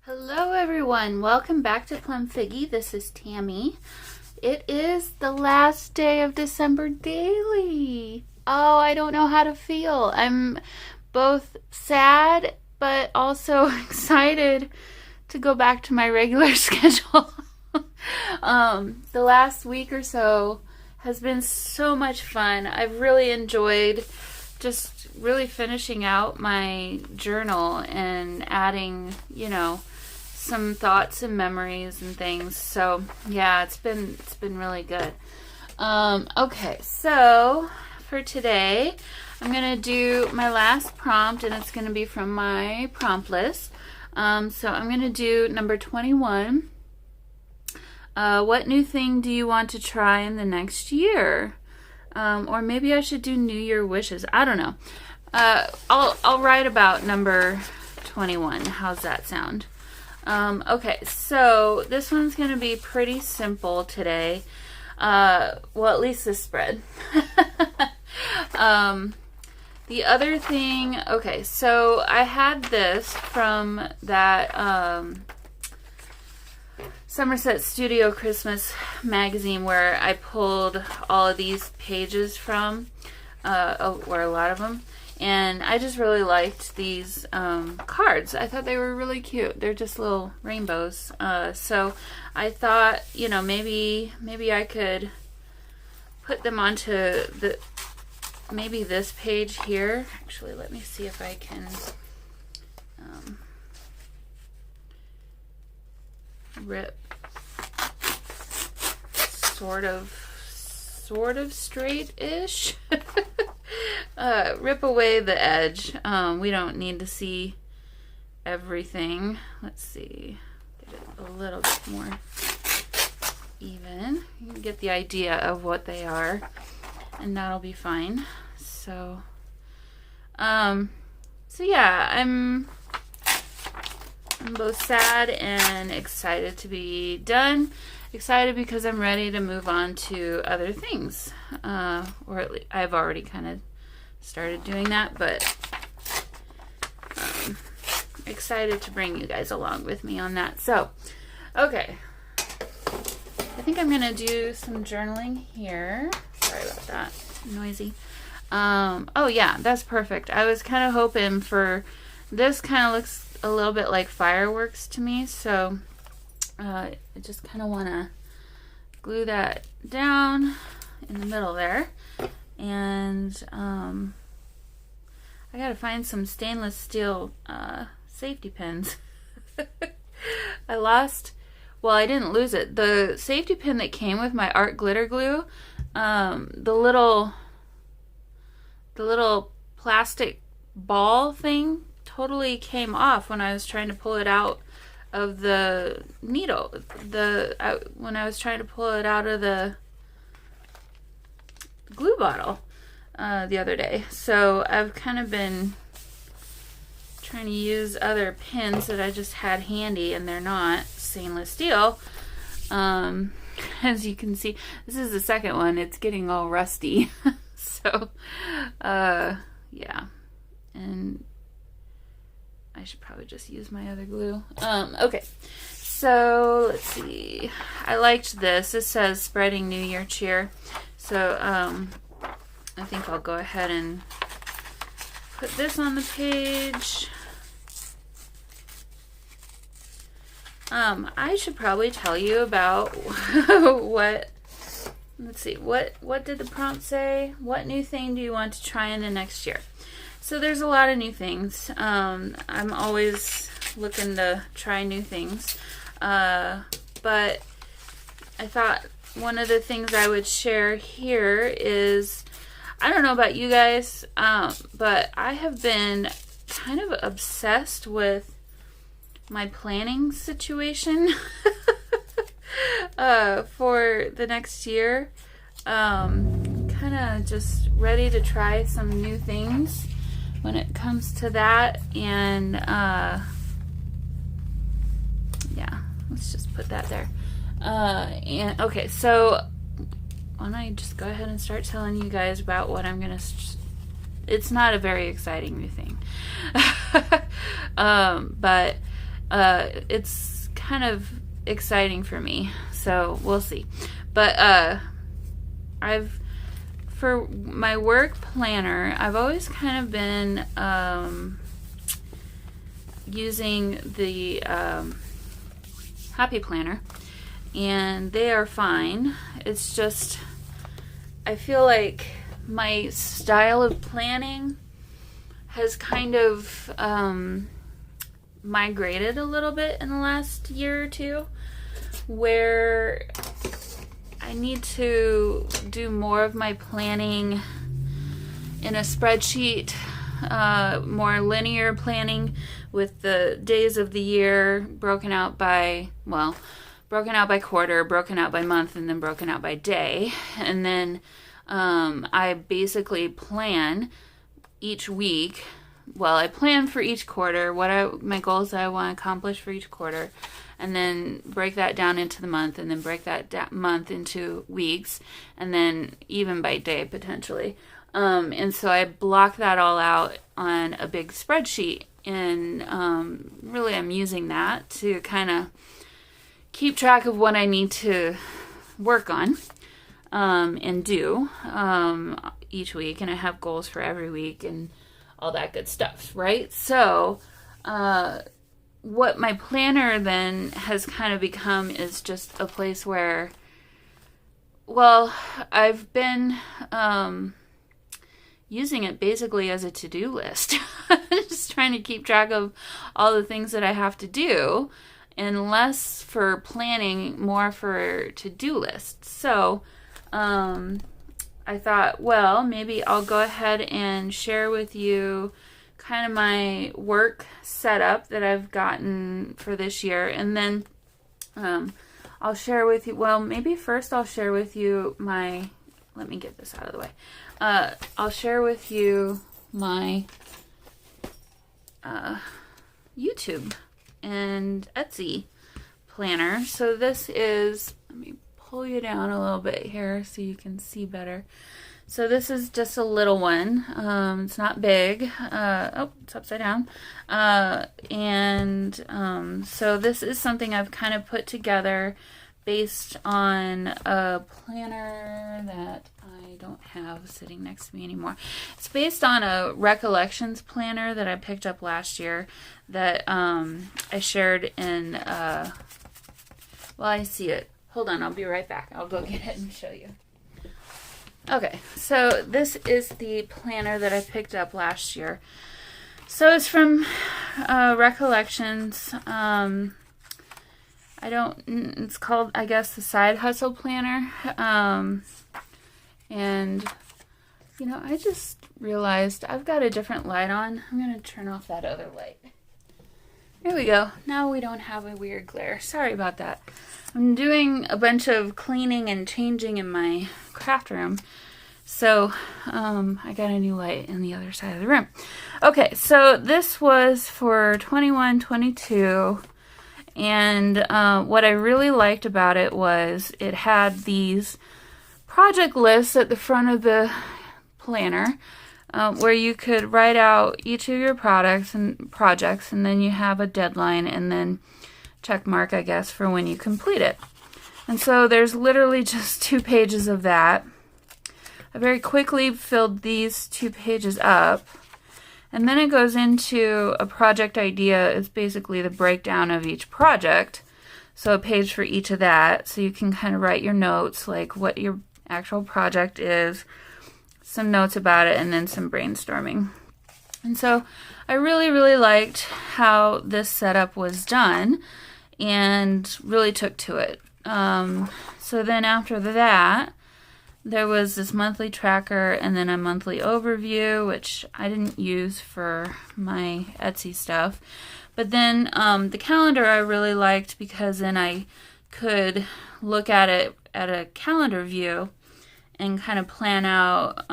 Hello everyone, welcome back to Plum Figgy. This is Tammy. It is the last day of December daily. Oh, I don't know how to feel. I'm both sad but also excited to go back to my regular schedule. The last week or so has been so much fun. I've really enjoyed just really finishing out my journal and adding, some thoughts and memories and things. So yeah, it's been really good. Okay, so for today, I'm gonna do my last prompt, and it's gonna be from my prompt list. So I'm gonna do number 21. What new thing do you want to try in the next year? Or maybe I should do New Year wishes. I don't know. I'll write about number 21. How's that sound? Okay, so this one's going to be pretty simple today. Well, at least this spread. The other thing, okay, so I had this from that Somerset Studio Christmas magazine where I pulled all of these pages from, or a lot of them. And I just really liked these cards. I thought they were really cute. They're just little rainbows. So I thought, maybe I could put them onto maybe this page here. Actually, let me see if I can rip sort of straight-ish. Rip away the edge. We don't need to see everything. Let's see. Get it a little bit more even. You can get the idea of what they are, and that'll be fine. So yeah, I'm both sad and excited to be done. Excited because I'm ready to move on to other things. Or at least I've already kind of started doing that, but excited to bring you guys along with me on that. So, okay. I think I'm going to do some journaling here. Sorry about that. Noisy. Oh yeah, that's perfect. I was kind of hoping for this. Kind of looks a little bit like fireworks to me, so I just kind of want to glue that down in the middle there. And I gotta find some stainless steel safety pins. I didn't lose it. The safety pin that came with my art glitter glue, the little plastic ball thing totally came off when I was trying to pull it out of the needle. When I was trying to pull it out of the glue bottle the other day. So I've kind of been trying to use other pins that I just had handy, and they're not stainless steel. As you can see, this is the second one. It's getting all rusty. So yeah, and I should probably just use my other glue. Okay, so let's see. I liked this. It says spreading New Year cheer. So I think I'll go ahead and put this on the page. I should probably tell you about let's see, what did the prompt say? What new thing do you want to try in the next year? So there's a lot of new things. I'm always looking to try new things. But I thought one of the things I would share here is, I don't know about you guys, but I have been kind of obsessed with my planning situation for the next year. Kind of just ready to try some new things when it comes to that, and yeah, let's just put that there. And okay, so why don't I just go ahead and start telling you guys about what I'm gonna it's not a very exciting new thing. But it's kind of exciting for me, so we'll see. But for my work planner, I've always kind of been using the Happy Planner, and they are fine. It's just, I feel like my style of planning has kind of migrated a little bit in the last year or two, where I need to do more of my planning in a spreadsheet, more linear planning with the days of the year broken out by quarter, broken out by month, and then broken out by day. And then I basically plan each week. Well, I plan for each quarter my goals that I want to accomplish for each quarter, and then break that down into the month, and then break that month into weeks, and then even by day potentially. And so I block that all out on a big spreadsheet, and really I'm using that to kind of keep track of what I need to work on and do each week, and I have goals for every week and all that good stuff, right? So what my planner then has kind of become is just a place where, well, I've been using it basically as a to-do list. Just trying to keep track of all the things that I have to do, and less for planning, more for to-do lists. So I thought, well, maybe I'll go ahead and share with you kind of my work setup that I've gotten for this year. And then I'll share with you, well, maybe first I'll share with you let me get this out of the way. I'll share with you my YouTube and Etsy planner. So this is, let me pull you down a little bit here so you can see better. So this is just a little one. It's not big. It's upside down. So this is something I've kind of put together based on a planner that I don't have sitting next to me anymore. It's based on a recollections planner that I picked up last year that I shared in, well, I see it. Hold on, I'll be right back. I'll go get it and show you. Okay, so this is the planner that I picked up last year. So it's from Recollections. It's called, I guess, the Side Hustle Planner. And, I just realized I've got a different light on. I'm going to turn off that other light. There we go. Now we don't have a weird glare. Sorry about that. I'm doing a bunch of cleaning and changing in my craft room. So, I got a new light in the other side of the room. Okay, so this was for 21-22. And what I really liked about it was it had these project lists at the front of the planner where you could write out each of your products and projects, and then you have a deadline and then check mark, I guess, for when you complete it. And so there's literally just 2 pages of that. I very quickly filled these 2 pages up. And then it goes into a project idea. It's basically the breakdown of each project. So a page for each of that. So you can kind of write your notes, like what your actual project is, some notes about it, and then some brainstorming. And so I really, really liked how this setup was done and really took to it. So then after that, there was this monthly tracker and then a monthly overview, which I didn't use for my Etsy stuff. But then the calendar I really liked because then I could look at it at a calendar view and kind of plan out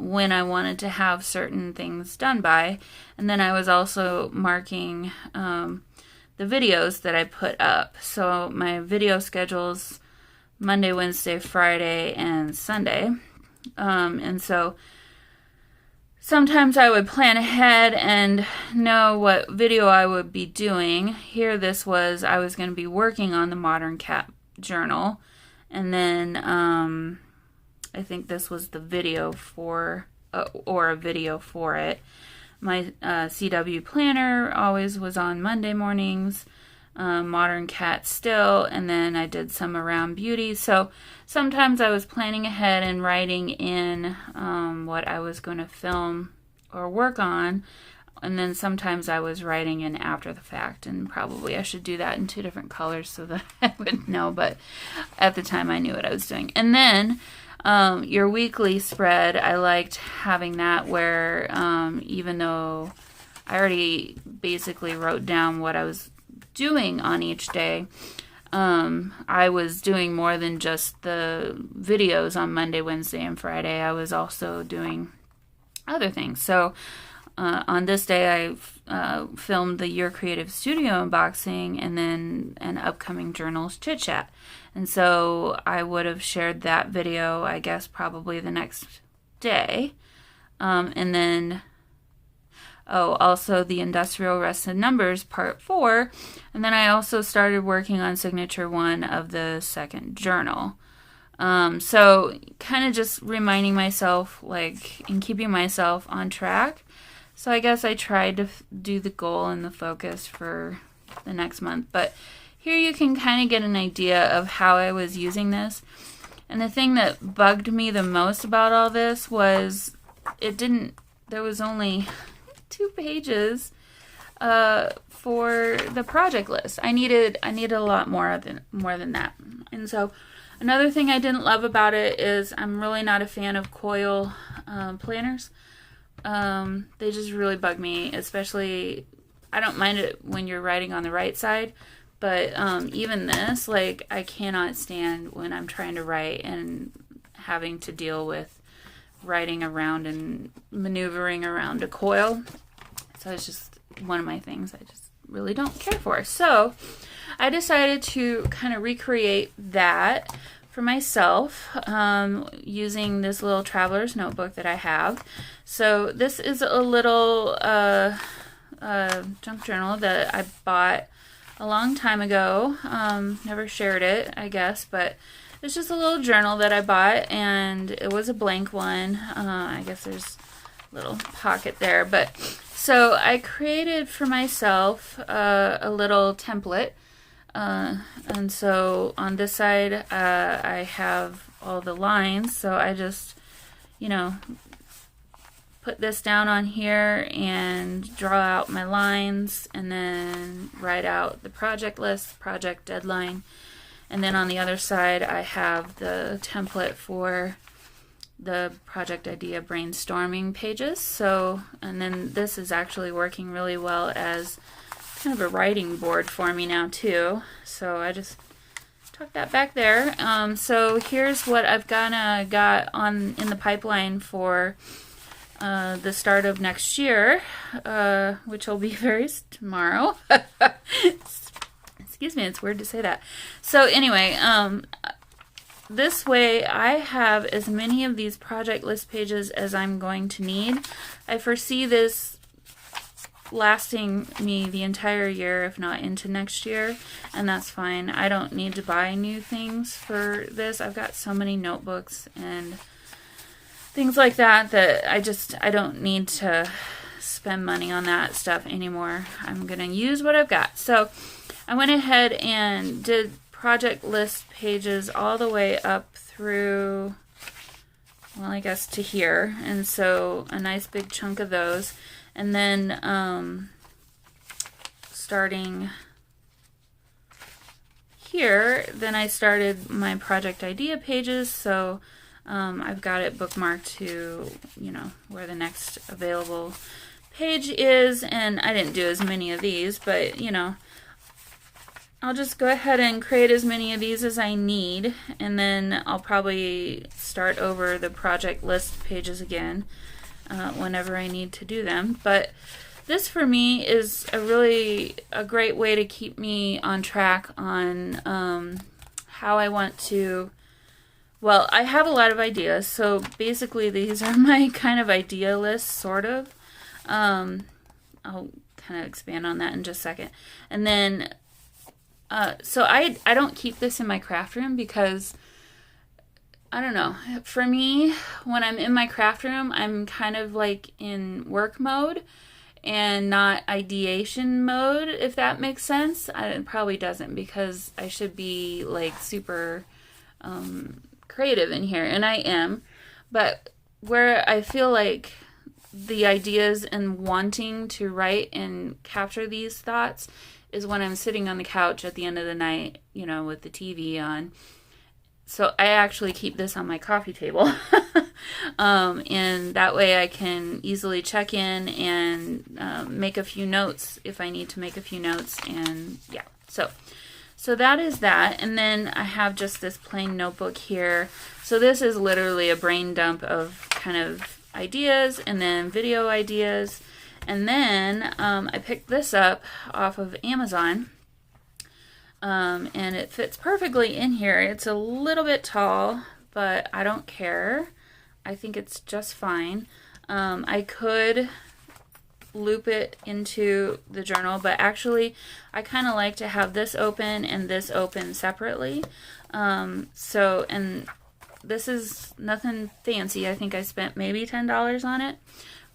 when I wanted to have certain things done by. And then I was also marking the videos that I put up. So my video schedules Monday, Wednesday, Friday, and Sunday. And so sometimes I would plan ahead and know what video I would be doing. Here I was going to be working on the Modern Cat journal, and then I think this was the video for, or a video for it. My CW planner always was on Monday mornings, Modern Cat still, and then I did some around beauty. So sometimes I was planning ahead and writing in what I was going to film or work on, and then sometimes I was writing in after the fact, and probably I should do that in 2 different colors so that I would know, but at the time I knew what I was doing. And then your weekly spread, I liked having that where even though I already basically wrote down what I was doing on each day, I was doing more than just the videos on Monday, Wednesday, and Friday. I was also doing other things. So on this day, I filmed the Your Creative Studio unboxing and then an upcoming journals chit chat. And so I would have shared that video, I guess, probably the next day. And then, also the Industrial Rested Numbers Part 4. And then I also started working on Signature 1 of the second journal. So kind of just reminding myself, and keeping myself on track. So I guess I tried to do the goal and the focus for the next month. But here you can kind of get an idea of how I was using this. And the thing that bugged me the most about all this was there was only 2 pages for the project list. I needed a lot more than that. And so another thing I didn't love about it is I'm really not a fan of coil planners. They just really bug me, especially, I don't mind it when you're writing on the right side, but even this, I cannot stand when I'm trying to write and having to deal with writing around and maneuvering around a coil. So it's just one of my things I just really don't care for. So I decided to kind of recreate that for myself using this little traveler's notebook that I have. So this is a little junk journal that I bought a long time ago. Never shared it, I guess, but it's just a little journal that I bought, and it was a blank one. I guess there's a little pocket there, but so I created for myself a little template. And so on this side, I have all the lines. So I just, put this down on here and draw out my lines and then write out the project list, project deadline. And then on the other side, I have the template for the project idea brainstorming pages. So, and then this is actually working really well as kind of a writing board for me now too. So I just tuck that back there. So here's what I've got on in the pipeline for the start of next year, which will be tomorrow. Excuse me, it's weird to say that. So anyway, this way I have as many of these project list pages as I'm going to need. I foresee this lasting me the entire year, if not into next year, and that's fine. I don't need to buy new things for this. I've got so many notebooks and things like that I don't need to spend money on that stuff anymore. I'm going to use what I've got. So I went ahead and did project list pages all the way up through, well, I guess to here. And so a nice big chunk of those. And then starting here, then I started my project idea pages. So I've got it bookmarked to, where the next available page is. And I didn't do as many of these, but, I'll just go ahead and create as many of these as I need, and then I'll probably start over the project list pages again whenever I need to do them. But this for me is a great way to keep me on track on how I want to well, I have a lot of ideas. So basically these are my kind of idea list, sort of. I'll kind of expand on that in just a second. And then, so I don't keep this in my craft room because, I don't know, for me, when I'm in my craft room, I'm kind of like in work mode and not ideation mode, if that makes sense. It probably doesn't, because I should be like super creative in here, and I am. But where I feel like the ideas and wanting to write and capture these thoughts is when I'm sitting on the couch at the end of the night, you know, with the TV on. So I actually keep this on my coffee table. And that way I can easily check in and make a few notes if I need to make a few notes. And yeah, so that is that. And then I have just this plain notebook here. So this is literally a brain dump of kind of ideas and then video ideas. And then I picked this up off of Amazon. And it fits perfectly in here. It's a little bit tall, but I don't care. I think it's just fine. I could loop it into the journal, but actually I kind of like to have this open and this open separately. And this is nothing fancy. I think I spent maybe $10 on it.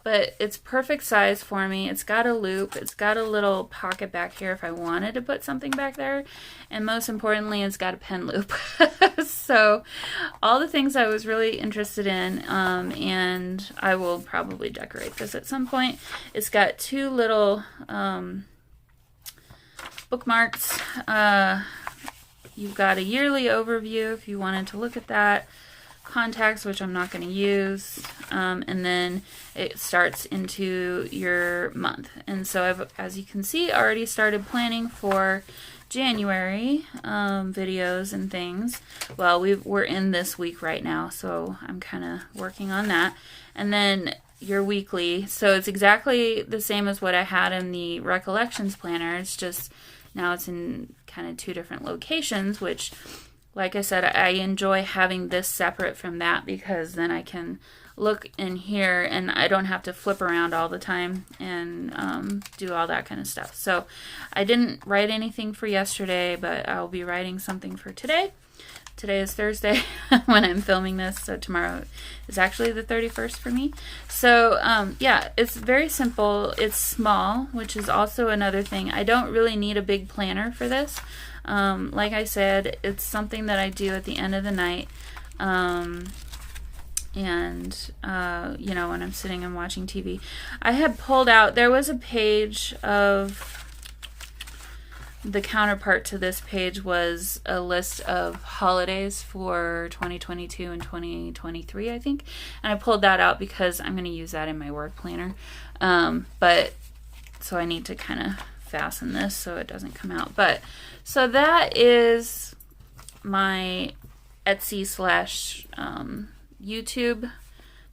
But it's perfect size for me. It's got a loop. It's got a little pocket back here if I wanted to put something back there. And most importantly, it's got a pen loop. So all the things I was really interested in, and I will probably decorate this at some point. It's got two little bookmarks. You've got a yearly overview if you wanted to look at that. Contacts, which I'm not going to use, and then it starts into your month. And so I've, as you can see, already started planning for January videos and things. Well, we're in this week right now, so I'm kind of working on that. And then your weekly, so it's exactly the same as what I had in the Recollections Planner. It's just now it's in kind of two different locations, which, like I said, I enjoy having this separate from that because then I can look in here and I don't have to flip around all the time and do all that kind of stuff. So I didn't write anything for yesterday, but I'll be writing something for today. Today is Thursday when I'm filming this, so tomorrow is actually the 31st for me. So yeah, it's very simple. It's small, which is also another thing. I don't really need a big planner for this. Like I said, it's something that I do at the end of the night. You know, when I'm sitting and watching TV. I had pulled out, there was a page of, the counterpart to this page was a list of holidays for 2022 and 2023, I think. And I pulled that out because I'm going to use that in my work planner. But, so I need to kind of fasten this so it doesn't come out. But, so that is my Etsy / YouTube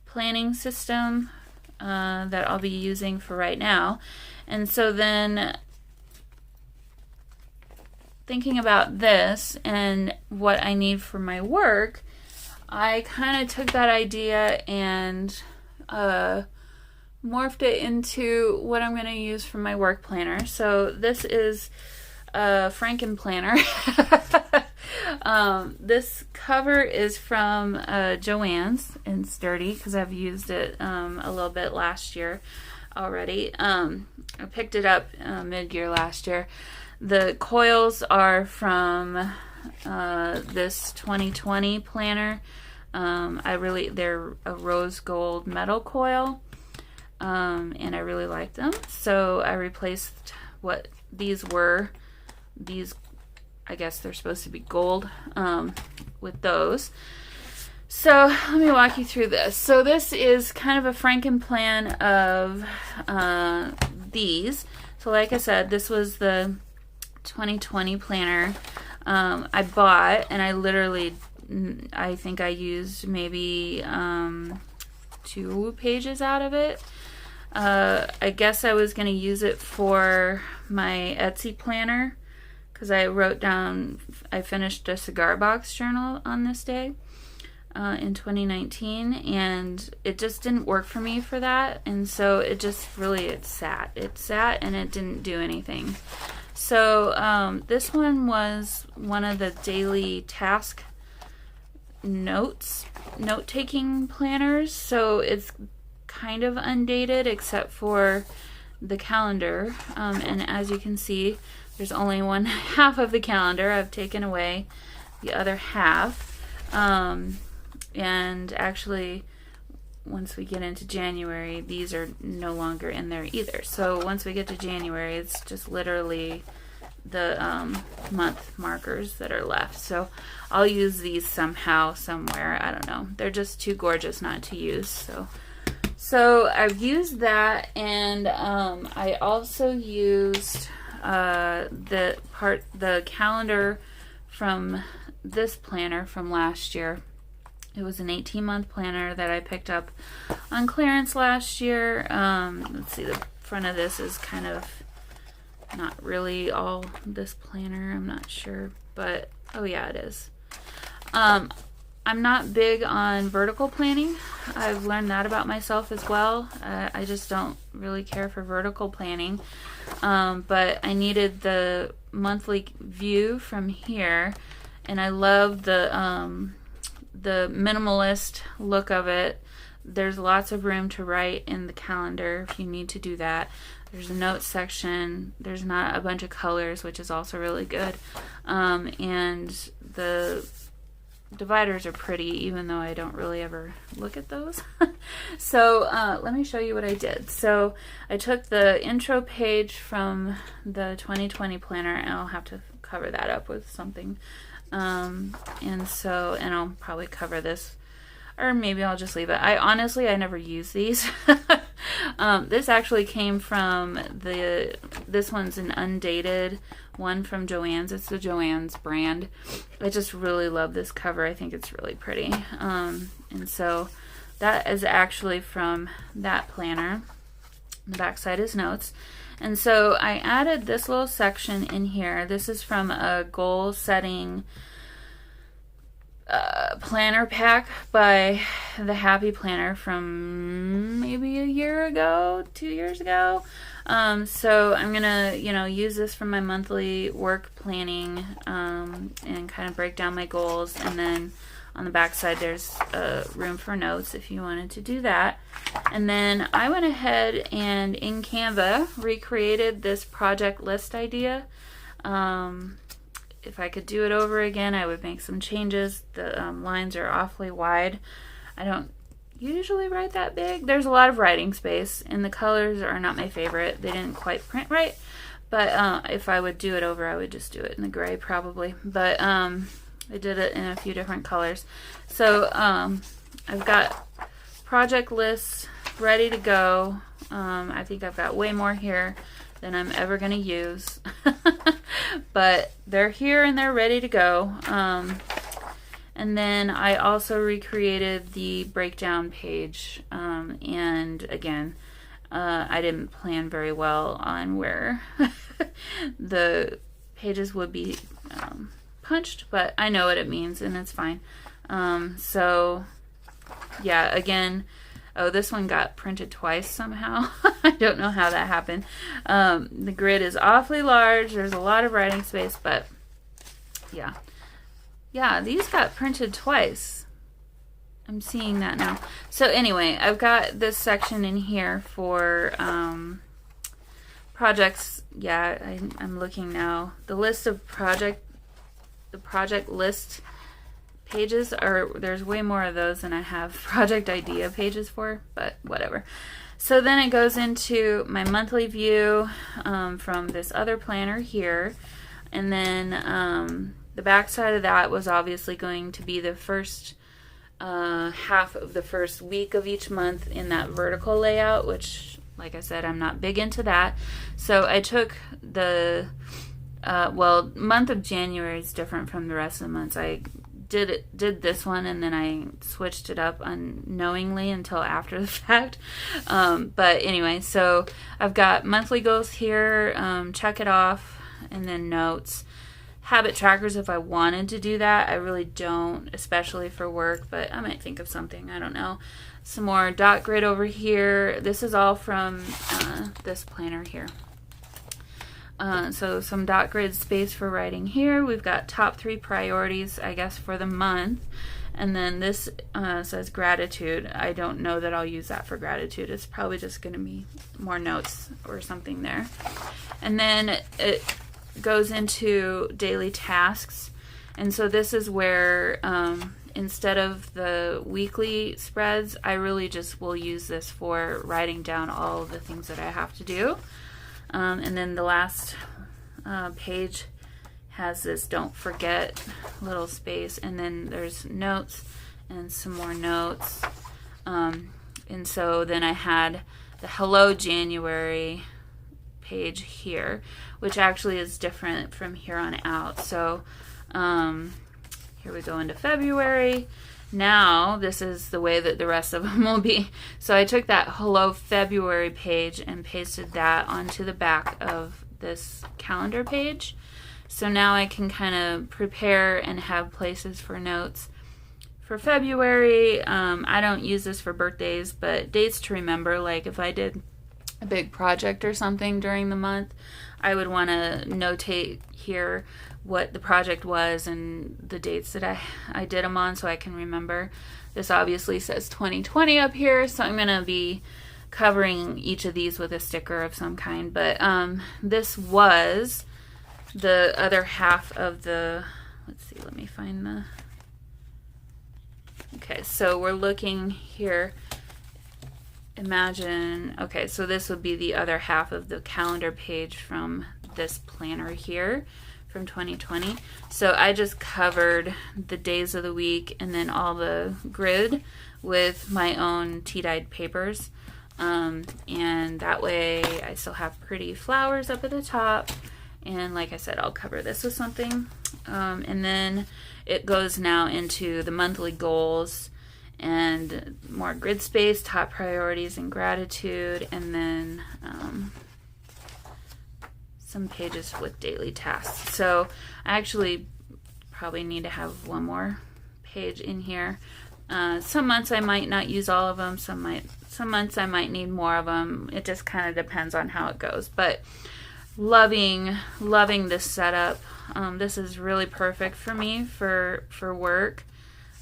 planning system that I'll be using for right now. And so then thinking about this and what I need for my work, I kind of took that idea and morphed it into what I'm going to use for my work planner. So this is a Franken planner. This cover is from Joann's and sturdy because I've used it a little bit last year already. I picked it up mid-year last year. The coils are from this 2020 planner. They're a rose gold metal coil, and I really like them. So I replaced what these were. These, I guess they're supposed to be gold, with those. So let me walk you through this. So this is kind of a Franken plan of these. So like I said, this was the 2020 planner I bought, and I think I used maybe 2 pages out of it. I guess I was going to use it for my Etsy planner because I wrote down, I finished a cigar box journal on this day. in 2019, and it just didn't work for me for that, and so it just really, it sat and it didn't do anything. So this one was one of the daily task note-taking planners, so it's kind of undated except for the calendar, and as you can see, there's only one half of the calendar. I've taken away the other half, and actually once we get into January, these are no longer in there either. So once we get to January, it's just literally the month markers that are left. So I'll use these somehow, somewhere. I don't know. They're just too gorgeous not to use. So I've used that, and I also used the calendar from this planner from last year. It was an 18-month planner that I picked up on clearance last year. Let's see, the front of this is kind of not really all this planner, I'm not sure, but oh yeah, it is. I'm not big on vertical planning. I've learned that about myself as well. I just don't really care for vertical planning, but I needed the monthly view from here, and I love the minimalist look of it. There's lots of room to write in the calendar if you need to do that. There's a notes section. There's not a bunch of colors, which is also really good. And the dividers are pretty, even though I don't really ever look at those. So let me show you what I did. So I took the intro page from the 2020 planner, and I'll have to cover that up with something. And I'll probably cover this, or maybe I'll just leave it. I never use these. This actually came from this one's an undated one from Joann's. It's the Joann's brand. I just really love this cover. I think it's really pretty. And so that is actually from that planner. The back side is notes. And so I added this little section in here. This is from a goal setting planner pack by the Happy Planner from maybe a year ago, 2 years ago. So I'm gonna, use this for my monthly work planning, and kind of break down my goals. And then on the back side, there's room for notes if you wanted to do that. And then I went ahead and in Canva recreated this project list idea. If I could do it over again, I would make some changes. The lines are awfully wide. I don't usually write that big. There's a lot of writing space, and the colors are not my favorite. They didn't quite print right, but if I would do it over, I would just do it in the gray probably. But I did it in a few different colors. So I've got project lists ready to go. I think I've got way more here than I'm ever going to use. But they're here and they're ready to go. And then I also recreated the breakdown page. And again, I didn't plan very well on where the pages would be punched, but I know what it means and it's fine. So yeah, again, oh, this one got printed twice somehow. I don't know how that happened. The grid is awfully large. There's a lot of writing space, but yeah. Yeah, these got printed twice. I'm seeing that now. So anyway, I've got this section in here for projects. Yeah, I'm looking now. The list of project list pages there's way more of those than I have project idea pages for, but whatever. So then it goes into my monthly view from this other planner here, and then the back side of that was obviously going to be the first half of the first week of each month in that vertical layout, which, like I said, I'm not big into that. So I took the month of January is different from the rest of the months. I did this one, and then I switched it up unknowingly until after the fact. But anyway, so I've got monthly goals here, check it off, and then notes. habit trackers if I wanted to do that. I really don't, especially for work, but I might think of something. I don't know. Some more dot grid over here. This is all from this planner here. So some dot grid space for writing here. We've got top 3 priorities, I guess, for the month. And then this says gratitude. I don't know that I'll use that for gratitude. It's probably just going to be more notes or something there. And then it goes into daily tasks. And so this is where instead of the weekly spreads, I really just will use this for writing down all of the things that I have to do. And then the last page has this don't forget little space, and then there's notes and some more notes. And so then I had the Hello January page here, which actually is different from here on out. So here we go into February. Now this is the way that the rest of them will be. So I took that Hello February page and pasted that onto the back of this calendar page. So now I can kind of prepare and have places for notes for February. I don't use this for birthdays, but dates to remember. Like if I did a big project or something during the month, I would want to notate here what the project was and the dates that I did them on so I can remember. This obviously says 2020 up here, so I'm going to be covering each of these with a sticker of some kind. But this was the other half of the, let's see, let me find the, okay, so we're looking here. Imagine, okay, so this would be the other half of the calendar page from this planner here from 2020. So I just covered the days of the week and then all the grid with my own tea-dyed papers. And that way I still have pretty flowers up at the top. And like I said, I'll cover this with something. And then it goes now into the monthly goals and more grid space, top priorities, and gratitude, and then some pages with daily tasks. So I actually probably need to have one more page in here. Some months I might not use all of them. Some months I might need more of them. It just kind of depends on how it goes. But loving this setup. This is really perfect for me for work.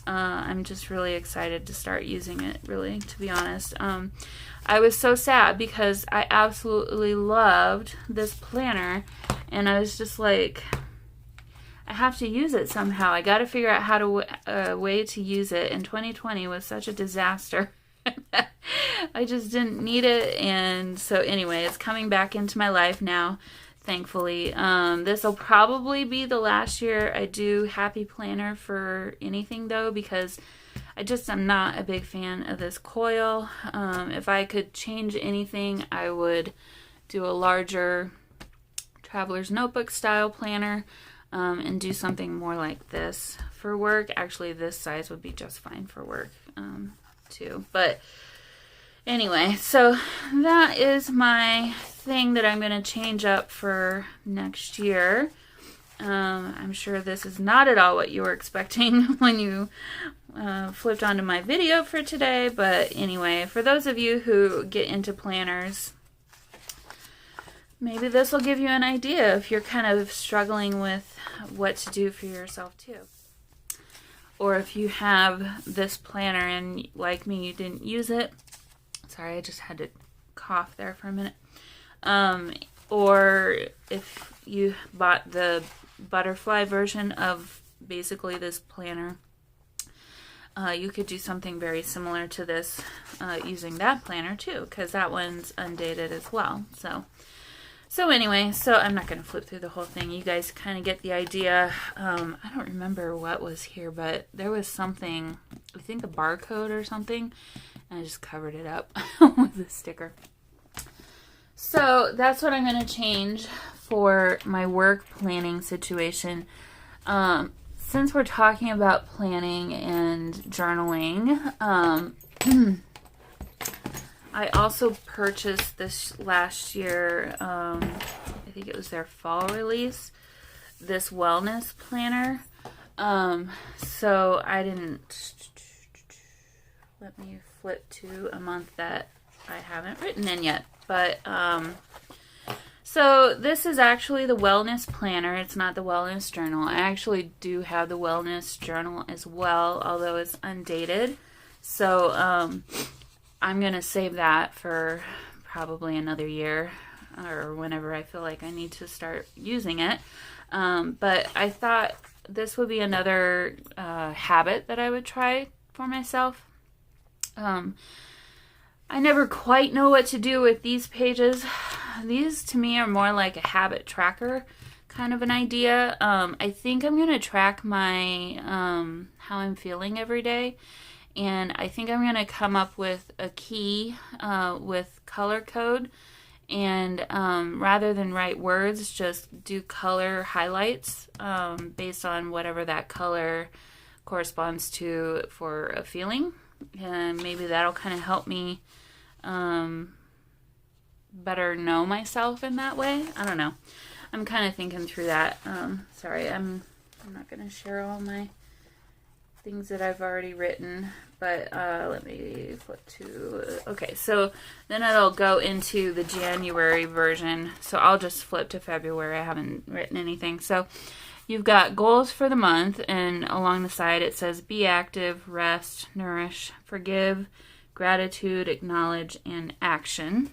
I'm just really excited to start using it, really, to be honest. I was so sad because I absolutely loved this planner, and I was just like, I have to use it somehow. I got to figure out how to a way to use it, and 2020 was such a disaster. I just didn't need it, and so anyway, it's coming back into my life now, thankfully. This will probably be the last year I do Happy Planner for anything, though, because I just am not a big fan of this coil. If I could change anything, I would do a larger Traveler's Notebook style planner and do something more like this for work. Actually, this size would be just fine for work too. But anyway, so that is my thing that I'm going to change up for next year. I'm sure this is not at all what you were expecting when you flipped onto my video for today, but anyway, for those of you who get into planners, maybe this will give you an idea if you're kind of struggling with what to do for yourself too. Or if you have this planner and, like me, you didn't use it. Sorry, I just had to cough there for a minute. Or if you bought the butterfly version of basically this planner, you could do something very similar to this using that planner too, because that one's undated as well. So anyway, so I'm not going to flip through the whole thing. You guys kind of get the idea. I don't remember what was here, but there was something, I think a barcode or something, and I just covered it up with a sticker. So that's what I'm going to change for my work planning situation. Since we're talking about planning and journaling, I also purchased this last year, I think it was their fall release, this wellness planner. So I didn't, let me flip to a month that I haven't written in yet. But, so this is actually the wellness planner. It's not the wellness journal. I actually do have the wellness journal as well, although it's undated. So, I'm going to save that for probably another year or whenever I feel like I need to start using it. But I thought this would be another habit that I would try for myself. I never quite know what to do with these pages. These to me are more like a habit tracker kind of an idea. I think I'm going to track my how I'm feeling every day. And I think I'm going to come up with a key with color code. And rather than write words, just do color highlights based on whatever that color corresponds to for a feeling. And maybe that'll kind of help me better know myself in that way. I don't know. I'm kind of thinking through that. Sorry, I'm not going to share all my things that I've already written, but let me flip to, okay, so then it'll go into the January version. So I'll just flip to February. I haven't written anything. So you've got goals for the month, and along the side it says be active, rest, nourish, forgive, gratitude, acknowledge, and action.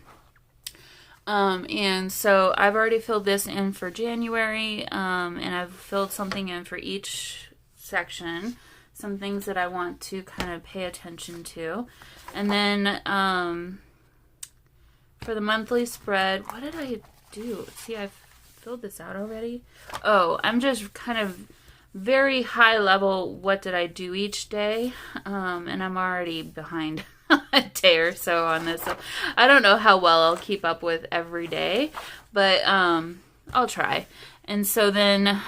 And so I've already filled this in for January, and I've filled something in for each section, some things that I want to kind of pay attention to. And then for the monthly spread, what did I do? See, I've filled this out already. Oh, I'm just kind of very high level, what did I do each day? And I'm already behind a day or so on this. So I don't know how well I'll keep up with every day, but I'll try. And so then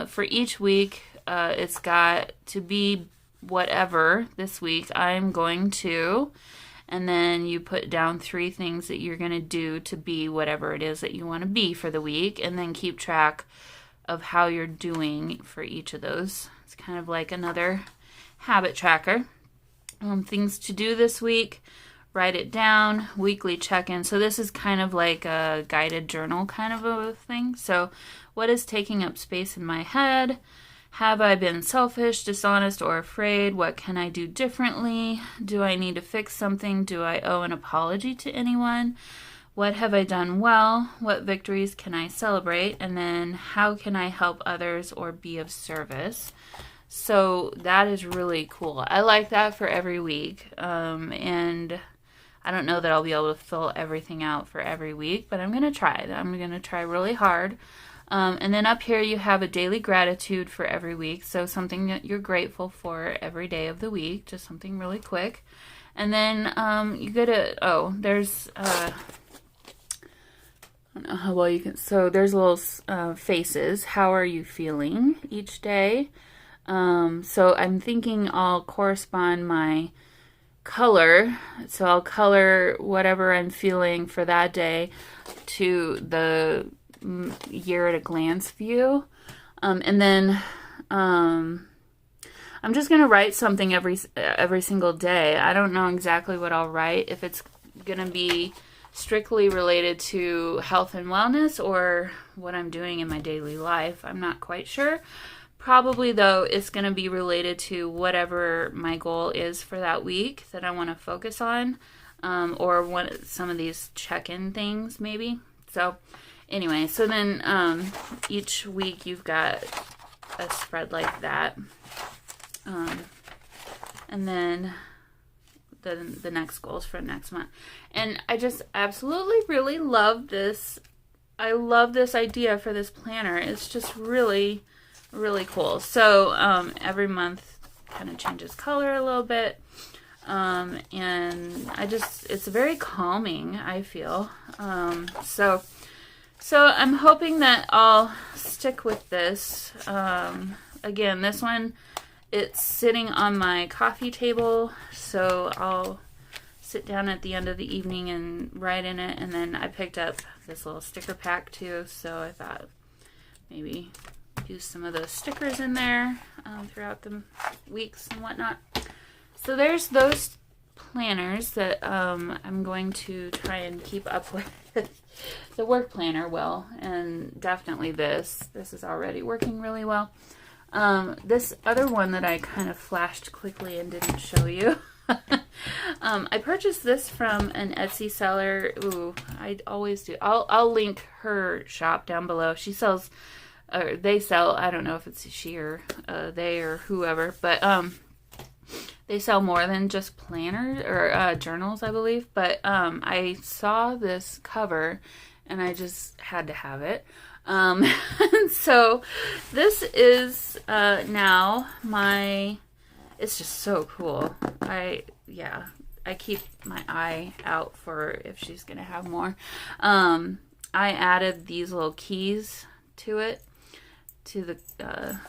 for each week, it's got to be whatever this week I'm going to, and then you put down 3 things that you're going to do to be whatever it is that you want to be for the week, and then keep track of how you're doing for each of those. It's kind of like another habit tracker. Things to do this week, write it down, weekly check-in. So this is kind of like a guided journal kind of a thing. So what is taking up space in my head? Have I been selfish, dishonest, or afraid? What can I do differently? Do I need to fix something? Do I owe an apology to anyone? What have I done well? What victories can I celebrate? And then how can I help others or be of service? So that is really cool. I like that for every week. And I don't know that I'll be able to fill everything out for every week, but I'm going to try. I'm going to try really hard. And then up here you have a daily gratitude for every week. So something that you're grateful for every day of the week, just something really quick. And then you go to, there's, I don't know how well you can, so there's little faces. How are you feeling each day? So I'm thinking I'll correspond my color. So I'll color whatever I'm feeling for that day to the year at a glance view. And then I'm just going to write something every single day. I don't know exactly what I'll write, if it's going to be strictly related to health and wellness or what I'm doing in my daily life. I'm not quite sure. Probably, though, it's going to be related to whatever my goal is for that week that I want to focus on, or some of these check-in things, maybe. So, anyway, so then each week you've got a spread like that. And then the next goals for next month. And I just absolutely really love this. I love this idea for this planner. It's just really, really cool. So every month kind of changes color a little bit. And it's very calming, I feel. So I'm hoping that I'll stick with this. Again, this one, it's sitting on my coffee table, so I'll sit down at the end of the evening and write in it. And then I picked up this little sticker pack too, so I thought maybe use some of those stickers in there throughout the weeks and whatnot. So there's those planners that I'm going to try and keep up with. The work planner will, and definitely this. This is already working really well. This other one that I kind of flashed quickly and didn't show you. I purchased this from an Etsy seller. Ooh, I always do. I'll link her shop down below. She sells, or they sell, I don't know if it's she or they or whoever, but they sell more than just planners or journals, I believe. But I saw this cover and I just had to have it. So this is now my, it's just so cool. I keep my eye out for if she's going to have more. I added these little keys to it, to the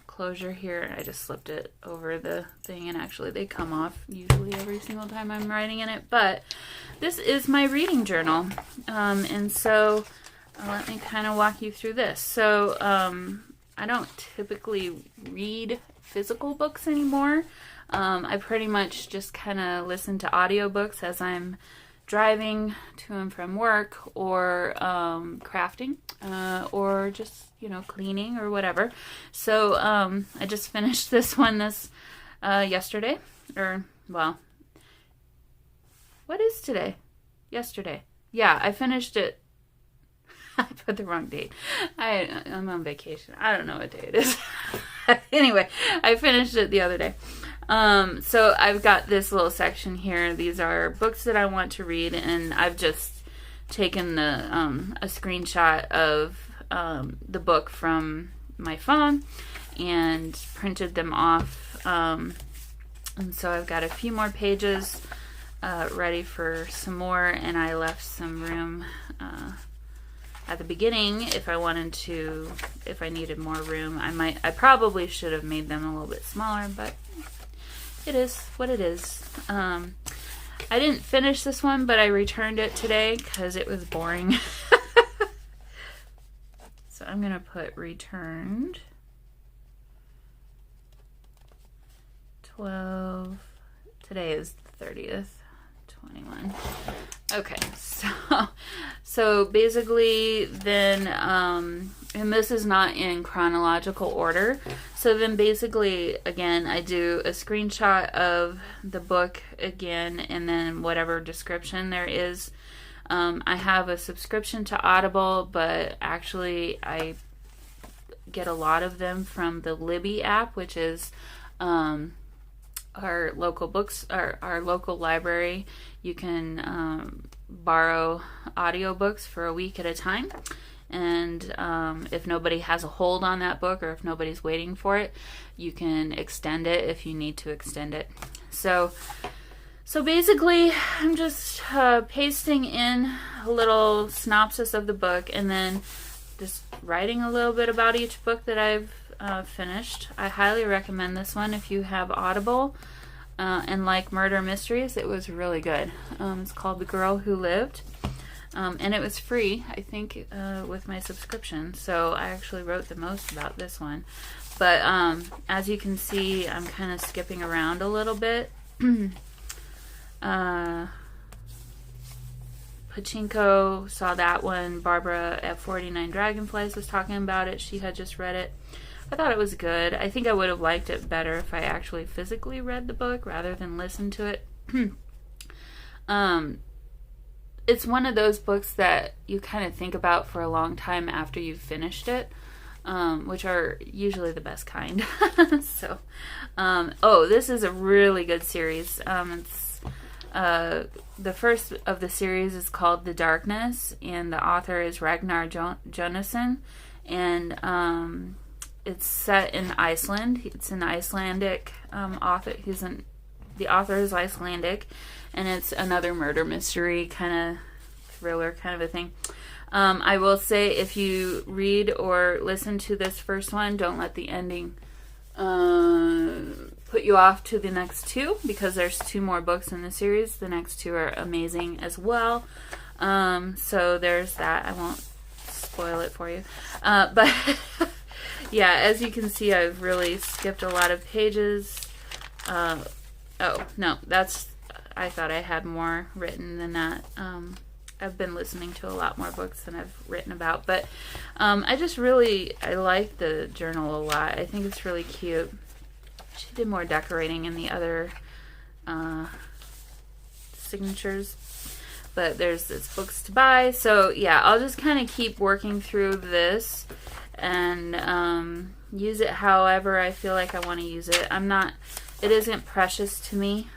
closure here. I just slipped it over the thing, and actually they come off usually every single time I'm writing in it. But this is my reading journal, and so let me kind of walk you through this. So I don't typically read physical books anymore. I pretty much just kind of listen to audiobooks as I'm driving to and from work, or crafting, or just, cleaning or whatever. So I just finished this one yesterday, or, well, what is today? Yesterday. Yeah, I finished it. I put the wrong date. I'm on vacation. I don't know what day it is. Anyway, I finished it the other day. So I've got this little section here. These are books that I want to read, and I've just taken a screenshot of the book from my phone and printed them off. And so I've got a few more pages ready for some more, and I left some room at the beginning if I needed more room. I probably should have made them a little bit smaller, but it is what it is. I didn't finish this one, but I returned it today because it was boring. So I'm going to put returned 12. Today is the 30th. 21. Okay, so basically then, and this is not in chronological order, so then basically, again, I do a screenshot of the book again, and then whatever description there is. I have a subscription to Audible, but actually I get a lot of them from the Libby app, which is our local books, our local library. You can borrow audiobooks for a week at a time, and if nobody has a hold on that book, or if nobody's waiting for it, you can extend it if you need to extend it. So basically I'm just pasting in a little synopsis of the book, and then just writing a little bit about each book that I've finished. I highly recommend this one if you have Audible and like murder mysteries. It was really good. It's called The Girl Who Lived, and it was free, I think, with my subscription. So I actually wrote the most about this one. But as you can see, I'm kind of skipping around a little bit. Pachinko, saw that one. Barbara at 49 Dragonflies was talking about it. She had just read it. I thought it was good. I think I would have liked it better if I actually physically read the book rather than listen to it. It's one of those books that you kind of think about for a long time after you've finished it, which are usually the best kind. So, this is a really good series. It's the first of the series is called The Darkness, and the author is Ragnar Jonasson, and it's set in Iceland. It's an Icelandic author. The author is Icelandic, and it's another murder mystery kind of thriller kind of a thing. I will say, if you read or listen to this first one, don't let the ending put you off to the next two, because there's 2 more books in the series. The next 2 are amazing as well. So there's that. I won't spoil it for you. But Yeah, as you can see, I've really skipped a lot of pages. Oh, no, I thought I had more written than that. I've been listening to a lot more books than I've written about, but I like the journal a lot. I think it's really cute. She did more decorating in the other signatures, but there's this books to buy. So yeah, I'll just kind of keep working through this and use it however I feel like I want to use it. It isn't precious to me,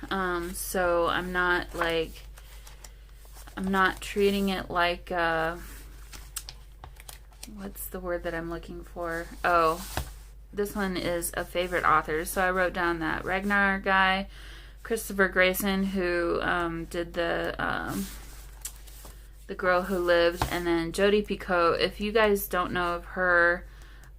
so I'm not treating it like, what's the word that I'm looking for? Oh, this one is a favorite author. So I wrote down that Ragnar guy, Christopher Grayson, who did the Girl Who Lived, and then Jodi Picoult. If you guys don't know of her,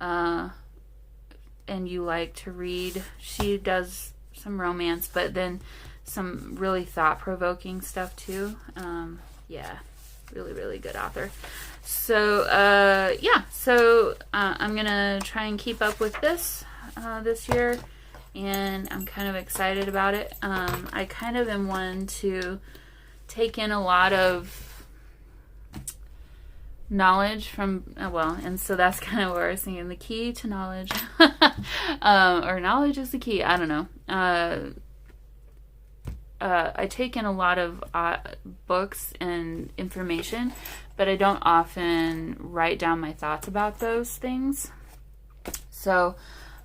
and you like to read, she does some romance, but then some really thought-provoking stuff too. Yeah, really, really good author. So, yeah, so I'm going to try and keep up with this year, and I'm kind of excited about it. I kind of am one to take in a lot of knowledge from, and so that's kind of where I was thinking, the key to knowledge, or knowledge is the key, I don't know. I take in a lot of books and information, but I don't often write down my thoughts about those things. So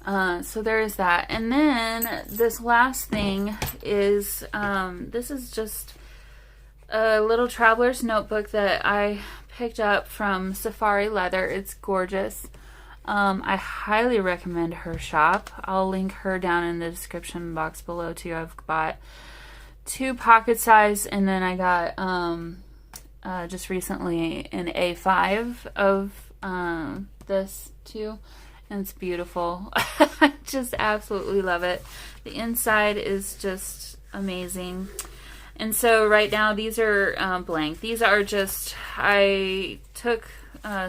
there is that. And then this last thing is, this is just a little traveler's notebook that I picked up from Safari Leather. It's gorgeous. I highly recommend her shop. I'll link her down in the description box below too. I've bought 2 pocket size, and then I got just recently an A5 of this too, and it's beautiful. I just absolutely love it. The inside is just amazing. And so right now these are blank. These are just, I took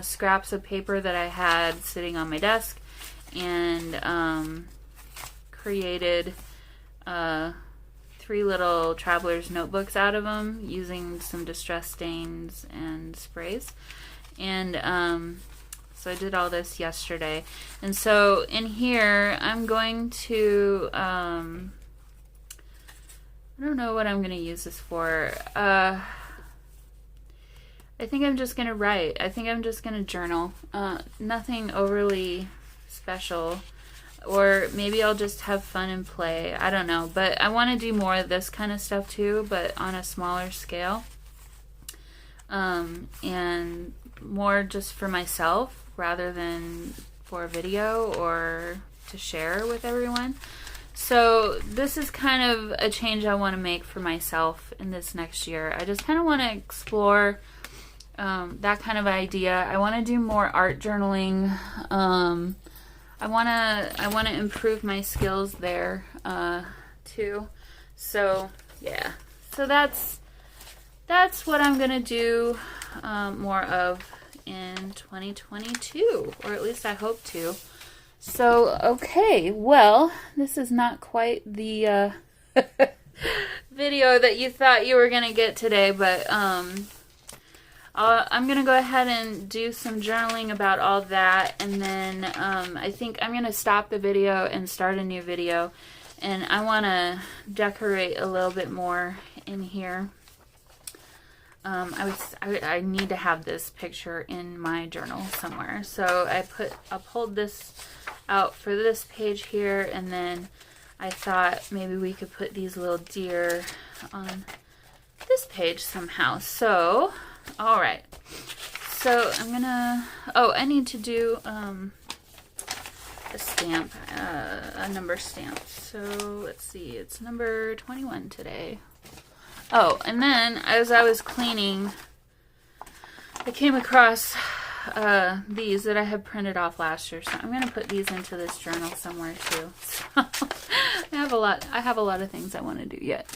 scraps of paper that I had sitting on my desk and created 3 little traveler's notebooks out of them using some distress stains and sprays. And so I did all this yesterday. And so in here I'm going to, I don't know what I'm going to use this for. I think I'm just going to write. I think I'm just going to journal. Nothing overly special. Or maybe I'll just have fun and play. I don't know. But I want to do more of this kind of stuff too, but on a smaller scale. And more just for myself rather than for a video or to share with everyone. So this is kind of a change I want to make for myself in this next year. I just kind of want to explore that kind of idea. I want to do more art journaling. I want to improve my skills there too. So yeah, so that's what I'm gonna do more of in 2022, or at least I hope to. So okay, well, this is not quite the video that you thought you were gonna get today, but I'm going to go ahead and do some journaling about all that, and then I think I'm going to stop the video and start a new video, and I want to decorate a little bit more in here. I need to have this picture in my journal somewhere, so I pulled this out for this page here, and then I thought maybe we could put these little deer on this page somehow. So all right, so I'm gonna, I need to do a stamp, a number stamp. So let's see, it's number 21 today. Oh, and then as I was cleaning, I came across these that I had printed off last year. So I'm gonna put these into this journal somewhere too. So I have a lot of things I want to do yet.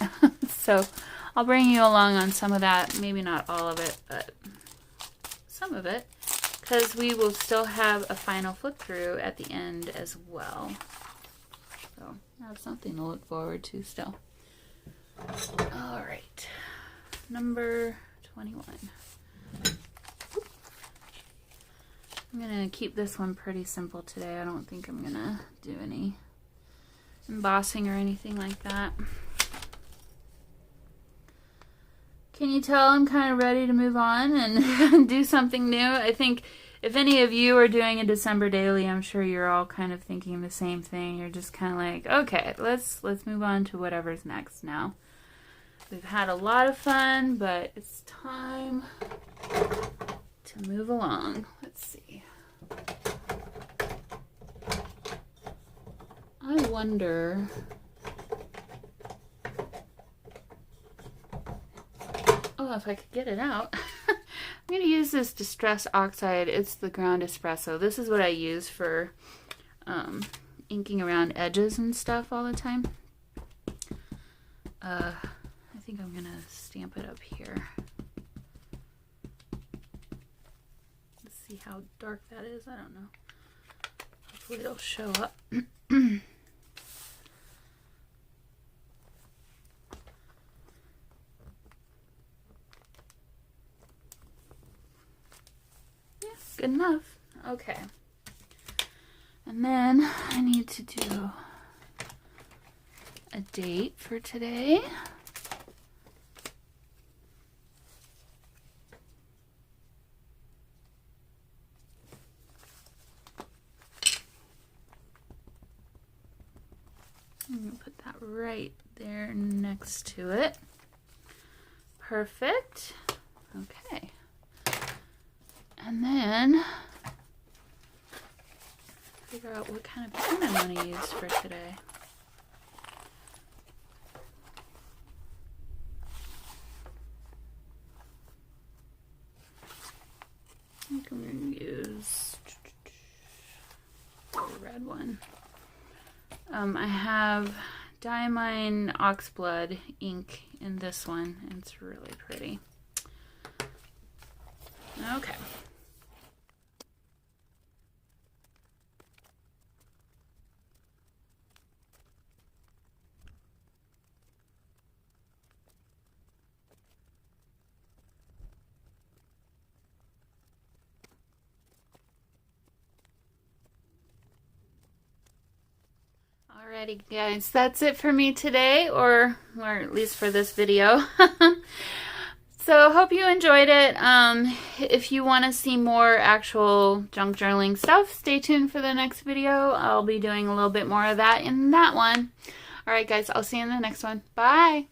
So I'll bring you along on some of that. Maybe not all of it, but some of it. because we will still have a final flip through at the end as well. So I have something to look forward to still. All right, number 21. I'm gonna keep this one pretty simple today. I don't think I'm gonna do any embossing or anything like that. Can you tell I'm kind of ready to move on and do something new? I think if any of you are doing a December daily, I'm sure you're all kind of thinking the same thing. You're just kind of like, okay, let's move on to whatever's next now. We've had a lot of fun, but it's time to move along. Let's see. I wonder... Oh, if I could get it out. I'm going to use this Distress Oxide. It's the ground espresso. This is what I use for inking around edges and stuff all the time. I think I'm going to stamp it up here. Let's see how dark that is. I don't know. Hopefully it'll show up. Good enough. Okay. And then I need to do a date for today. I'm going to put that right there next to it. Perfect. Okay. And then figure out what kind of pen I want to use for today. I think I'm going to use the red one. I have Diamine Oxblood ink in this one. It's really pretty. Okay. Alrighty guys, that's it for me today, or at least for this video. So hope you enjoyed it. If you want to see more actual junk journaling stuff, stay tuned for the next video. I'll be doing a little bit more of that in that one. Alright guys, I'll see you in the next one. Bye!